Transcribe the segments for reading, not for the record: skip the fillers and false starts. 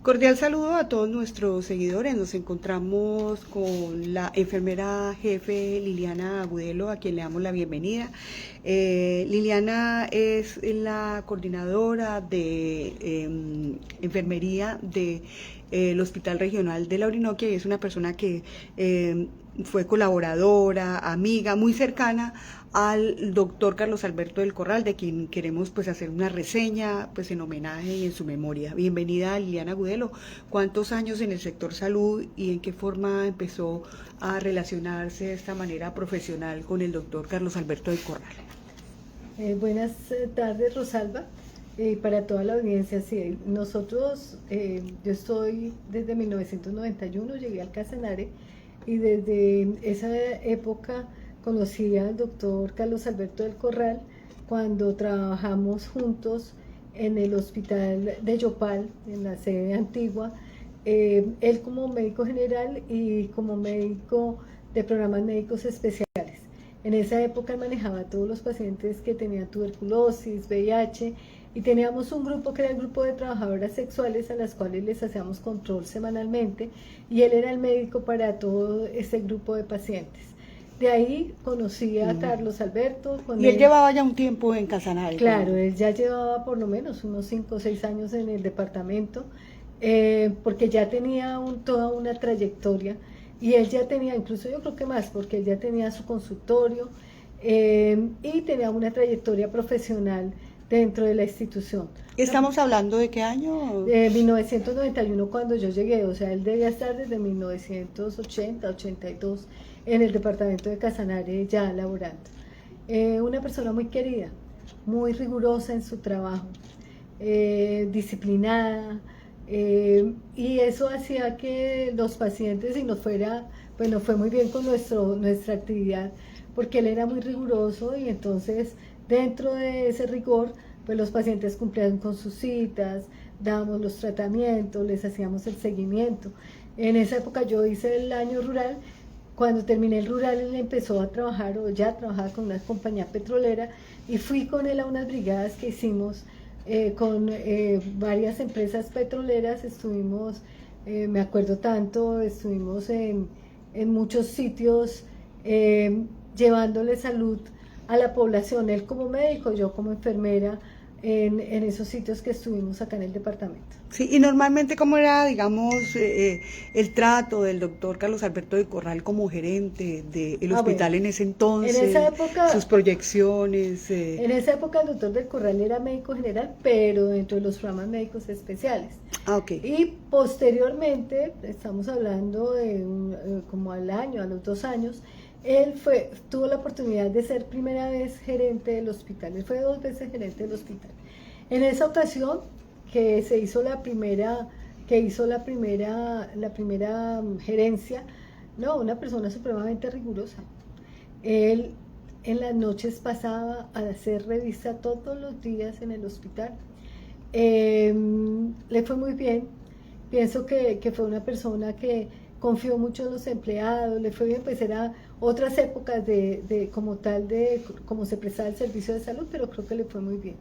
Cordial saludo a todos nuestros seguidores. Nos encontramos con la enfermera jefe Liliana Agudelo, a quien le damos la bienvenida. Liliana es la coordinadora de enfermería del Hospital Regional de la Orinoquia y es una persona que fue colaboradora, amiga, muy cercana al doctor Carlos Alberto del Corral, de quien queremos pues hacer una reseña pues en homenaje y en su memoria. Bienvenida Liliana Agudelo. ¿Cuántos años en el sector salud y en qué forma empezó a relacionarse de esta manera profesional con el doctor Carlos Alberto del Corral? Buenas tardes, Rosalba. Para toda la audiencia, sí, nosotros, yo estoy desde 1991, llegué al Casanare y desde esa época conocí al doctor Carlos Alberto del Corral cuando trabajamos juntos en el hospital de Yopal, en la sede antigua, él como médico general y como médico de programas médicos especiales. En esa época él manejaba a todos los pacientes que tenían tuberculosis, VIH, y teníamos un grupo que era el grupo de trabajadoras sexuales a las cuales les hacíamos control semanalmente, y él era el médico para todo ese grupo de pacientes. De ahí conocí a Carlos Alberto. Y él llevaba ya un tiempo en Casanare. Claro, él ya llevaba por lo menos unos 5 o 6 años en el departamento, porque ya tenía toda una trayectoria. Y él ya tenía, incluso yo creo que más, porque él ya tenía su consultorio y tenía una trayectoria profesional dentro de la institución. ¿Estamos hablando de qué año? De 1991 cuando yo llegué, o sea, él debía estar desde 1980, 82 en el departamento de Casanare ya laborando. Una persona muy querida, muy rigurosa en su trabajo, disciplinada, y eso hacía que los pacientes, y nos fue muy bien con nuestra actividad, porque él era muy riguroso y entonces dentro de ese rigor, pues los pacientes cumplían con sus citas, dábamos los tratamientos, les hacíamos el seguimiento. En esa época yo hice el año rural. Cuando terminé el rural, él empezó a trabajar, o ya trabajaba con una compañía petrolera, y fui con él a unas brigadas que hicimos con varias empresas petroleras. Estuvimos, me acuerdo tanto, estuvimos en muchos sitios llevándole salud a la población, él como médico, yo como enfermera, en esos sitios que estuvimos acá en el departamento. Sí, y normalmente, ¿cómo era, digamos, el trato del doctor Carlos Alberto del Corral como gerente del hospital en ese entonces? En esa época, sus proyecciones. En esa época el doctor del Corral era médico general, pero dentro de los programas médicos especiales. Ah, ok. Y posteriormente, estamos hablando de como al año, a los 2 años, él tuvo la oportunidad de ser primera vez gerente del hospital. Él fue 2 veces gerente del hospital. En esa ocasión que se hizo la primera gerencia, no, una persona supremamente rigurosa. Él en las noches pasaba a hacer revista todos los días en el hospital. Le fue muy bien. Pienso que fue una persona que confió mucho en los empleados, le fue bien, pues era otras épocas como tal de cómo se prestaba el servicio de salud, pero creo que le fue muy bien.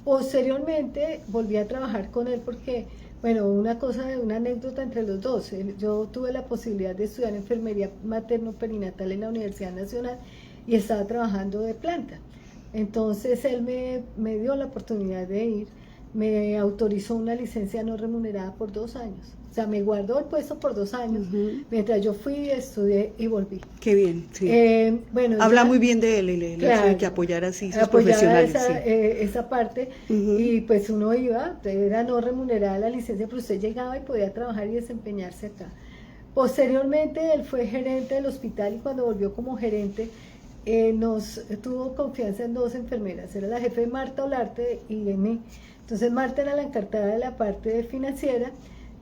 Posteriormente volví a trabajar con él porque, bueno, una anécdota entre los dos. Yo tuve la posibilidad de estudiar enfermería materno-perinatal en la Universidad Nacional y estaba trabajando de planta. Entonces él me dio la oportunidad de ir, me autorizó una licencia no remunerada por 2 años. O sea, me guardó el puesto por 2 años, mientras yo fui, estudié y volví. Qué bien, sí. Bueno, habla muy bien de él y le claro, que apoyar así sus profesionales. Esa parte, y pues uno iba, era no remunerada la licencia, pero usted llegaba y podía trabajar y desempeñarse acá. Posteriormente, él fue gerente del hospital y cuando volvió como gerente, tuvo confianza en 2 enfermeras, era la jefe Marta Olarte y en mí. Entonces Marta era la encargada de la parte financiera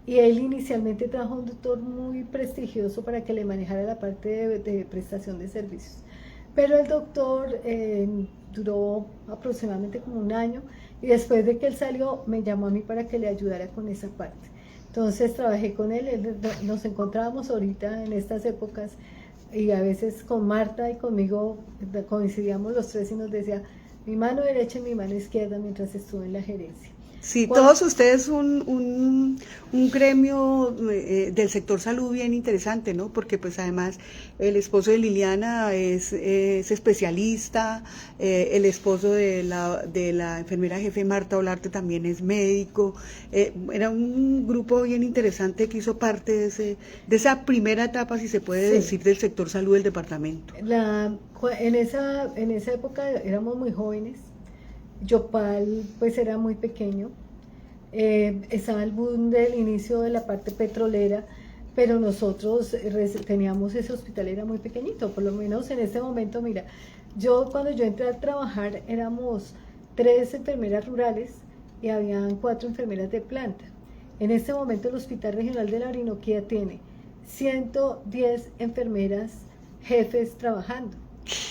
y él inicialmente trajo a un doctor muy prestigioso para que le manejara la parte de prestación de servicios. Pero el doctor duró aproximadamente como 1 año y después de que él salió me llamó a mí para que le ayudara con esa parte. Entonces trabajé con él, nos encontrábamos ahorita en estas épocas y a veces con Marta y conmigo coincidíamos los 3 y nos decía mi mano derecha y mi mano izquierda mientras estuve en la gerencia. Sí, todos ustedes un gremio del sector salud bien interesante, ¿no? Porque pues además el esposo de Liliana es especialista, el esposo de la enfermera jefe Marta Olarte también es médico. Era un grupo bien interesante que hizo parte de esa primera etapa, si se puede decir, del sector salud del departamento. En esa época éramos muy jóvenes. Yopal pues era muy pequeño, estaba el boom del inicio de la parte petrolera, pero nosotros teníamos ese hospital, era muy pequeñito, por lo menos en este momento, mira, cuando yo entré a trabajar éramos 3 enfermeras rurales y habían 4 enfermeras de planta. En este momento el Hospital Regional de la Orinoquía tiene 110 enfermeras jefes trabajando.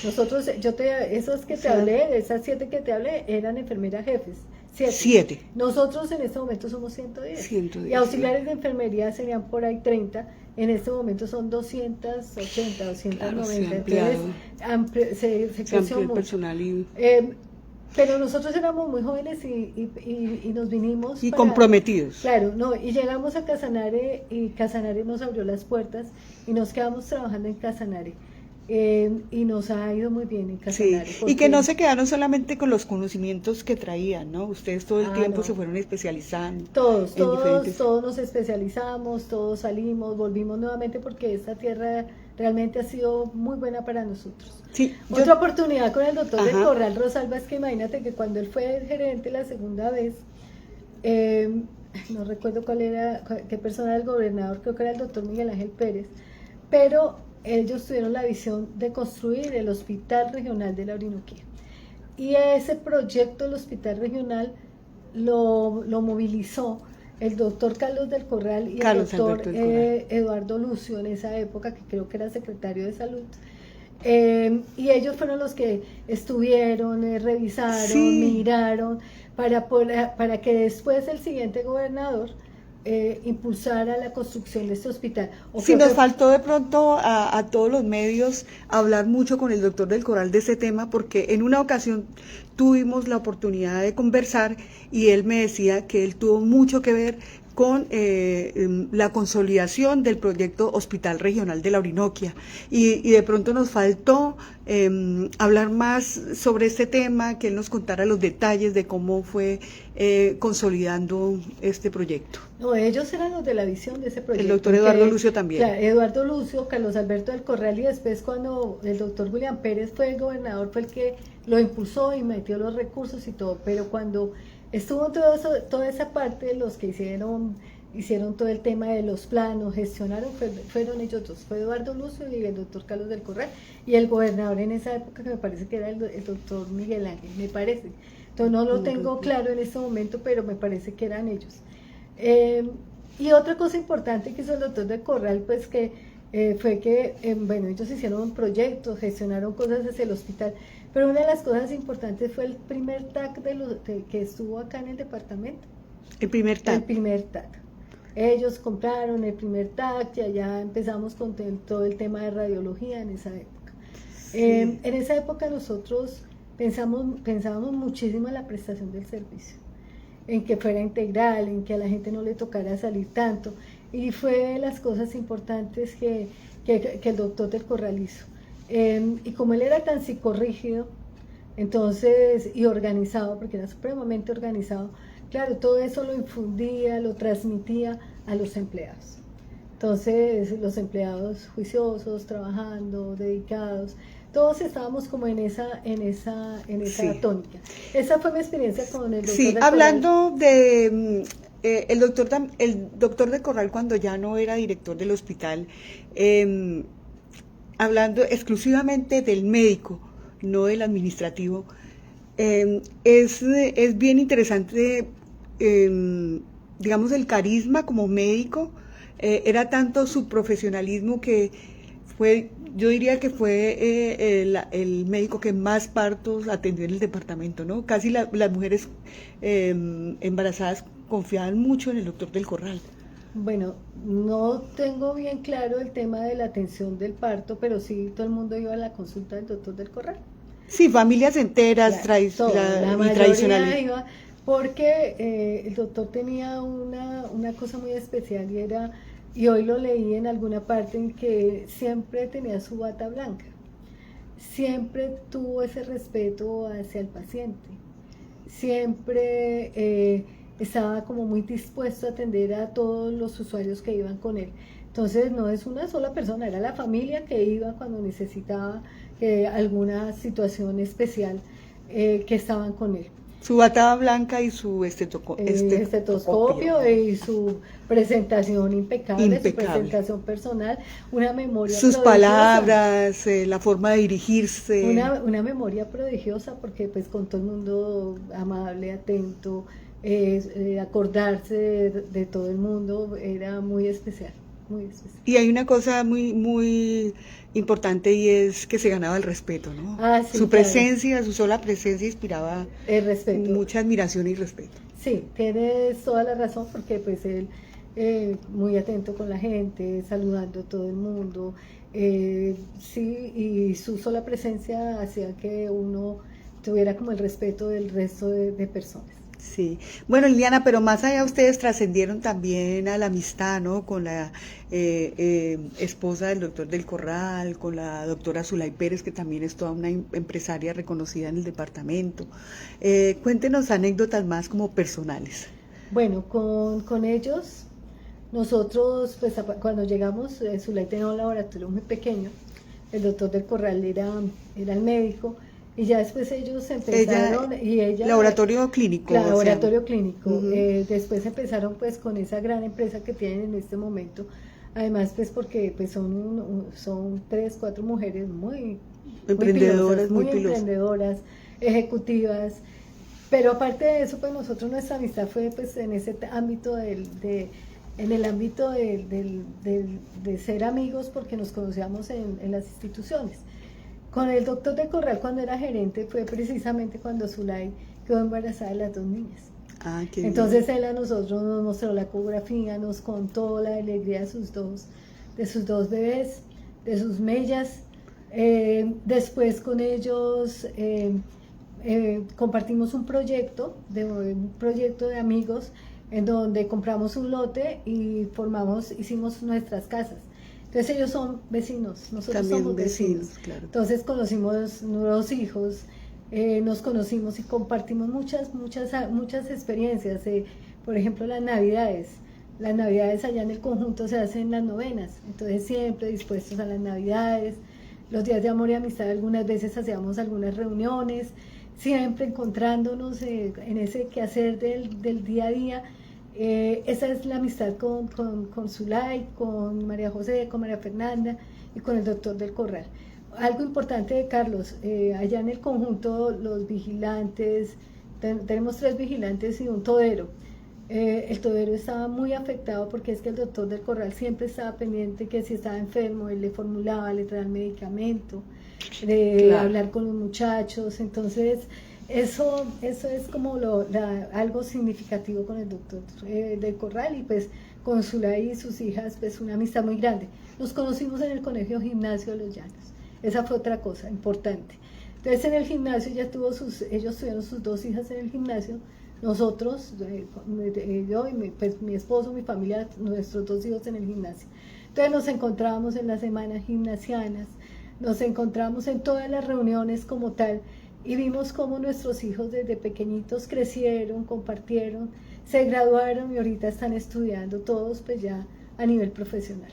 Nosotros, esos que te hablé, de esas 7 que te hablé, eran enfermeras jefes. 7. Nosotros en este momento somos 110. Y auxiliares de enfermería serían por ahí 30. En este momento son 280, 290. Claro, entonces, se creció mucho. Personal pero nosotros éramos muy jóvenes y nos vinimos. Y comprometidos. Claro, no, y llegamos a Casanare y Casanare nos abrió las puertas y nos quedamos trabajando en Casanare. Y nos ha ido muy bien en Casanare. Sí. Y que no se quedaron solamente con los conocimientos que traían, ¿no? Ustedes todo el tiempo se fueron especializando. Todos nos especializamos, todos salimos, volvimos nuevamente porque esta tierra realmente ha sido muy buena para nosotros. Sí, Otra oportunidad con el doctor del Corral Rosalba es que imagínate que cuando él fue gerente la segunda vez, no recuerdo qué persona del gobernador, creo que era el doctor Miguel Ángel Pérez, pero ellos tuvieron la visión de construir el Hospital Regional de la Orinoquía. Y ese proyecto del Hospital Regional lo movilizó el doctor Carlos del Corral y el doctor Eduardo Lucio en esa época, que creo que era secretario de Salud. Y ellos fueron los que estuvieron, revisaron, miraron, para que después el siguiente gobernador impulsara la construcción de este hospital. Sí, nos faltó de pronto a todos los medios hablar mucho con el doctor del Corral de ese tema, porque en una ocasión tuvimos la oportunidad de conversar y él me decía que él tuvo mucho que ver con la consolidación del proyecto Hospital Regional de la Orinoquia. Y de pronto nos faltó hablar más sobre este tema, que él nos contara los detalles de cómo fue consolidando este proyecto. No, ellos eran los de la visión de ese proyecto. El doctor Eduardo Lucio también. Claro, Eduardo Lucio, Carlos Alberto del Corral, y después cuando el doctor William Pérez fue el gobernador, fue el que lo impulsó y metió los recursos y todo, pero cuando estuvo toda esa parte, los que hicieron todo el tema de los planos, gestionaron, fueron ellos dos, fue Eduardo Lucio y el doctor Carlos del Corral, y el gobernador en esa época, que me parece que era el doctor Miguel Ángel, me parece. Entonces no lo tengo claro en este momento, pero me parece que eran ellos. Y otra cosa importante que hizo el doctor del Corral, pues que fue que, bueno, ellos hicieron proyectos, gestionaron cosas hacia el hospital, pero una de las cosas importantes fue el primer TAC que estuvo acá en el departamento. El primer TAC. El primer TAC. Ellos compraron el primer TAC y allá empezamos con todo el tema de radiología en esa época. Sí. En esa época nosotros pensábamos muchísimo en la prestación del servicio, en que fuera integral, en que a la gente no le tocara salir tanto, y fue de las cosas importantes que el doctor del Corral hizo. Y como él era tan psicorrígido, entonces, y organizado, porque era supremamente organizado, claro, todo eso lo infundía, lo transmitía a los empleados. Entonces, los empleados juiciosos, trabajando, dedicados, todos estábamos como en esa tónica. Esa fue mi experiencia con el doctor del Corral. Hablando de el doctor del Corral, cuando ya no era director del hospital, hablando exclusivamente del médico, no del administrativo, es bien interesante, digamos, el carisma como médico. Era tanto su profesionalismo que yo diría que fue el médico que más partos atendió en el departamento, ¿no? Casi las mujeres embarazadas confiaban mucho en el doctor del Corral. Bueno, no tengo bien claro el tema de la atención del parto, pero sí todo el mundo iba a la consulta del doctor del Corral. Sí, familias enteras, la mayoría tradicionales. iba, porque el doctor tenía una cosa muy especial y hoy lo leí en alguna parte, en que siempre tenía su bata blanca, siempre tuvo ese respeto hacia el paciente, siempre estaba como muy dispuesto a atender a todos los usuarios que iban con él. Entonces no es una sola persona, era la familia que iba cuando necesitaba alguna situación especial, que estaban con él. Su bata blanca y su estetoscopio y su presentación impecable, su presentación personal, una memoria sus prodigiosa, palabras, la forma de dirigirse. Una memoria prodigiosa, porque pues con todo el mundo amable, atento, acordarse de todo el mundo, era muy especial. Muy especial. Y hay una cosa muy importante, y es que se ganaba el respeto, ¿no? Sí, su presencia, claro. Su sola presencia inspiraba el respeto, mucha admiración y respeto. Sí, tienes toda la razón, porque pues él muy atento con la gente, saludando a todo el mundo, sí, y su sola presencia hacía que uno tuviera como el respeto del resto de personas. Sí, bueno, Liliana, pero más allá ustedes trascendieron también a la amistad, ¿no? Con la esposa del doctor del Corral, con la doctora Zulay Pérez, que también es toda una empresaria reconocida en el departamento. Cuéntenos anécdotas más como personales. Bueno, con ellos, nosotros, pues cuando llegamos, Zulay tenía un laboratorio muy pequeño, el doctor del Corral era el médico, y ya después ellos empezaron, laboratorio clínico. Laboratorio clínico. Después empezaron pues con esa gran empresa que tienen en este momento. Además pues porque pues son 3, 4 mujeres muy emprendedoras, muy emprendedoras, ejecutivas. Pero aparte de eso, pues nosotros, nuestra amistad fue pues en ese ámbito en el ámbito de ser amigos, porque nos conocíamos en las instituciones. Con el doctor de Corral, cuando era gerente, fue precisamente cuando Zulay quedó embarazada de las 2 niñas. Entonces él a nosotros nos mostró la ecografía, nos contó la alegría de sus dos bebés, de sus mellas. Después con ellos compartimos un proyecto de amigos, en donde compramos un lote y hicimos nuestras casas. Entonces ellos son vecinos, nosotros también somos vecinos. Claro. Entonces conocimos nuevos hijos, nos conocimos y compartimos muchas experiencias. Por ejemplo, las navidades allá en el conjunto se hacen las novenas, entonces siempre dispuestos a las navidades, los días de amor y amistad, algunas veces hacíamos algunas reuniones, siempre encontrándonos en ese quehacer del día a día. Esa es la amistad con Zulay, con María José, con María Fernanda y con el doctor del Corral. Algo importante de Carlos, allá en el conjunto los vigilantes, tenemos 3 vigilantes y un todero. El todero estaba muy afectado, porque es que el doctor del Corral siempre estaba pendiente, que si estaba enfermo él le formulaba, le traía el medicamento, claro, hablar con los muchachos. Entonces eso es como algo significativo con el doctor del Corral, y pues con Zulay y sus hijas, pues una amistad muy grande. Nos conocimos en el Colegio Gimnasio de Los Llanos, esa fue otra cosa importante. Entonces en el gimnasio ellos tuvieron sus 2 hijas en el gimnasio, nosotros, yo y pues mi esposo, mi familia, nuestros 2 hijos en el gimnasio. Entonces nos encontrábamos en las semanas gimnasianas, nos encontramos en todas las reuniones como tal, y vimos cómo nuestros hijos desde pequeñitos crecieron, compartieron, se graduaron y ahorita están estudiando todos pues ya a nivel profesional.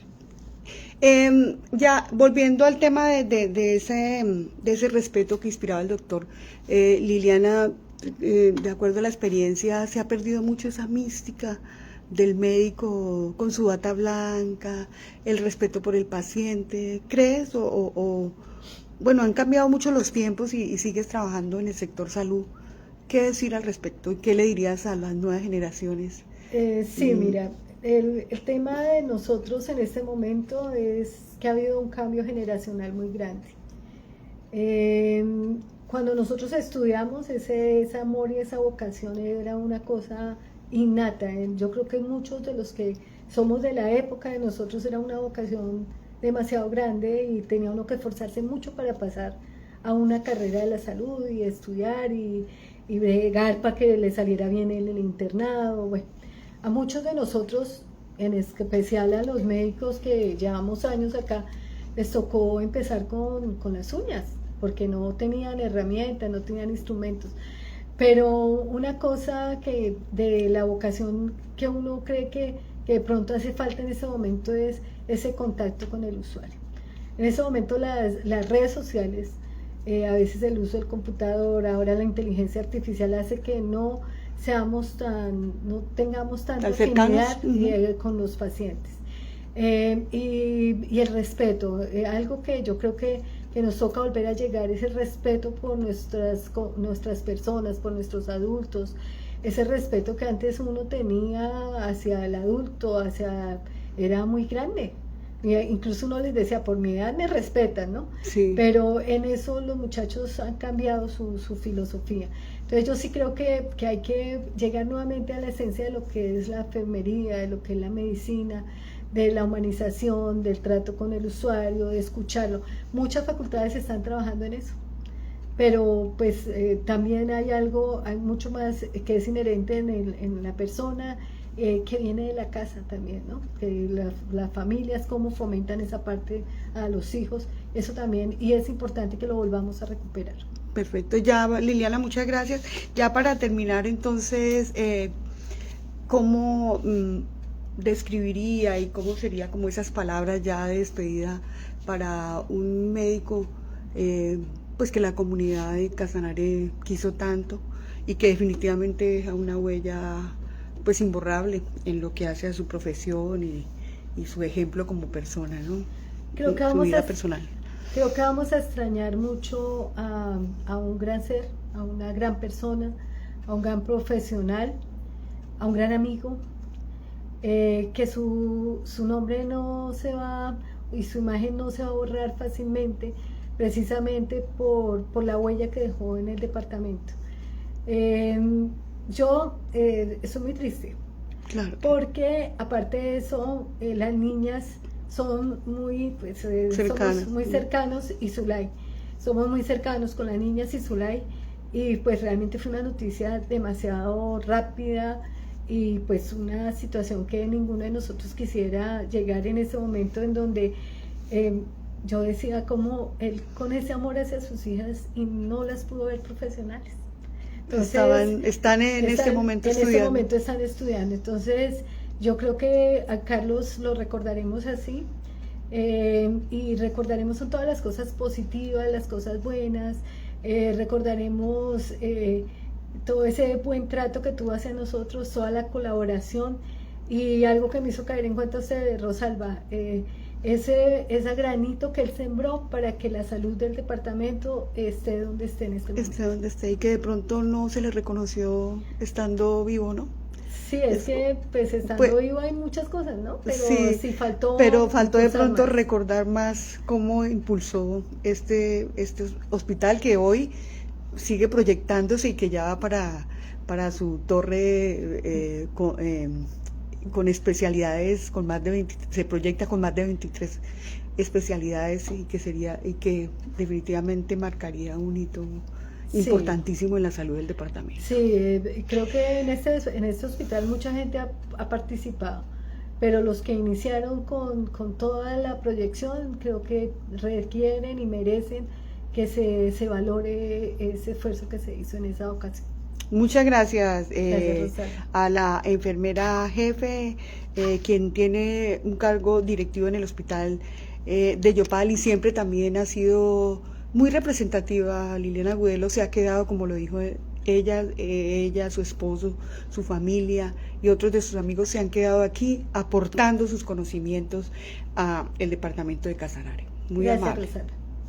Ya volviendo al tema de ese respeto que inspiraba el doctor, Liliana, de acuerdo a la experiencia, se ha perdido mucho esa mística del médico con su bata blanca, el respeto por el paciente. ¿Crees bueno, han cambiado mucho los tiempos y sigues trabajando en el sector salud? ¿Qué decir al respecto y qué le dirías a las nuevas generaciones? Sí, mira, el tema de nosotros en este momento es que ha habido un cambio generacional muy grande. Cuando nosotros estudiamos, ese amor y esa vocación era una cosa innata. Yo creo que muchos de los que somos de la época de nosotros era una vocación demasiado grande, y tenía uno que esforzarse mucho para pasar a una carrera de la salud y estudiar, y y bregar para que le saliera bien el internado. Bueno, a muchos de nosotros, en especial a los médicos que llevamos años acá, les tocó empezar con las uñas, porque no tenían herramientas, no tenían instrumentos. Pero una cosa que de la vocación que uno cree que de pronto hace falta en ese momento es ese contacto con el usuario. En ese momento las redes sociales, a veces el uso del computador, ahora la inteligencia artificial hace que no tengamos tanta afinidad con los pacientes. Y el respeto, algo que yo creo que nos toca volver a llegar, es el respeto por nuestras personas, por nuestros adultos, ese respeto que antes uno tenía hacia el adulto, era muy grande. Incluso uno les decía, por mi edad me respetan, ¿no? Sí. Pero en eso los muchachos han cambiado su filosofía. Entonces yo sí creo que hay que llegar nuevamente a la esencia de lo que es la enfermería, de lo que es la medicina, de la humanización, del trato con el usuario, de escucharlo. Muchas facultades están trabajando en eso, pero pues también hay mucho más que es inherente en la persona, que viene de la casa también, ¿no? Que las familias, cómo fomentan esa parte a los hijos, eso también, y es importante que lo volvamos a recuperar. Perfecto, ya Liliana, muchas gracias. Ya para terminar entonces, ¿cómo describiría y cómo sería como esas palabras ya de despedida para un médico pues que la comunidad de Casanare quiso tanto y que definitivamente deja una huella pues imborrable en lo que hace a su profesión y su ejemplo como persona, ¿no? Su vida personal. Creo que vamos a extrañar mucho a un gran ser, a una gran persona, a un gran profesional, a un gran amigo, que su nombre no se va y su imagen no se va a borrar fácilmente, precisamente por la huella que dejó en el departamento. Yo soy muy triste, claro, porque aparte de eso, las niñas son muy, somos muy cercanos, y Zulay, somos muy cercanos con las niñas y Zulay, y pues realmente fue una noticia demasiado rápida y pues una situación que ninguno de nosotros quisiera llegar en ese momento en donde yo decía como él con ese amor hacia sus hijas y no las pudo ver profesionales. Entonces, están en este momento estudiando. En este momento están estudiando. Entonces, yo creo que a Carlos lo recordaremos así, y recordaremos son todas las cosas positivas, las cosas buenas, recordaremos todo ese buen trato que tuvo hacia nosotros, toda la colaboración, y algo que me hizo caer en cuenta usted, Rosalba, ese granito que él sembró para que la salud del departamento esté donde esté en este momento. Esté donde esté, y que de pronto no se le reconoció estando vivo, ¿no? Sí, es que pues estando vivo hay muchas cosas, ¿no? Pero sí faltó. Pero faltó de pronto más recordar más cómo impulsó este hospital que hoy sigue proyectándose y que ya va para su torre con especialidades, con más de 20, se proyecta con más de 23 especialidades y que definitivamente marcaría un hito importantísimo en la salud del departamento. Sí, creo que en este hospital mucha gente ha participado, pero los que iniciaron con toda la proyección creo que requieren y merecen que se valore ese esfuerzo que se hizo en esa ocasión. Muchas gracias a la enfermera jefe, quien tiene un cargo directivo en el hospital de Yopal y siempre también ha sido muy representativa. Liliana Agudelo se ha quedado, como lo dijo ella, su esposo, su familia y otros de sus amigos se han quedado aquí aportando sus conocimientos al departamento de Casanare. Muy amable. Gracias, Rosalba.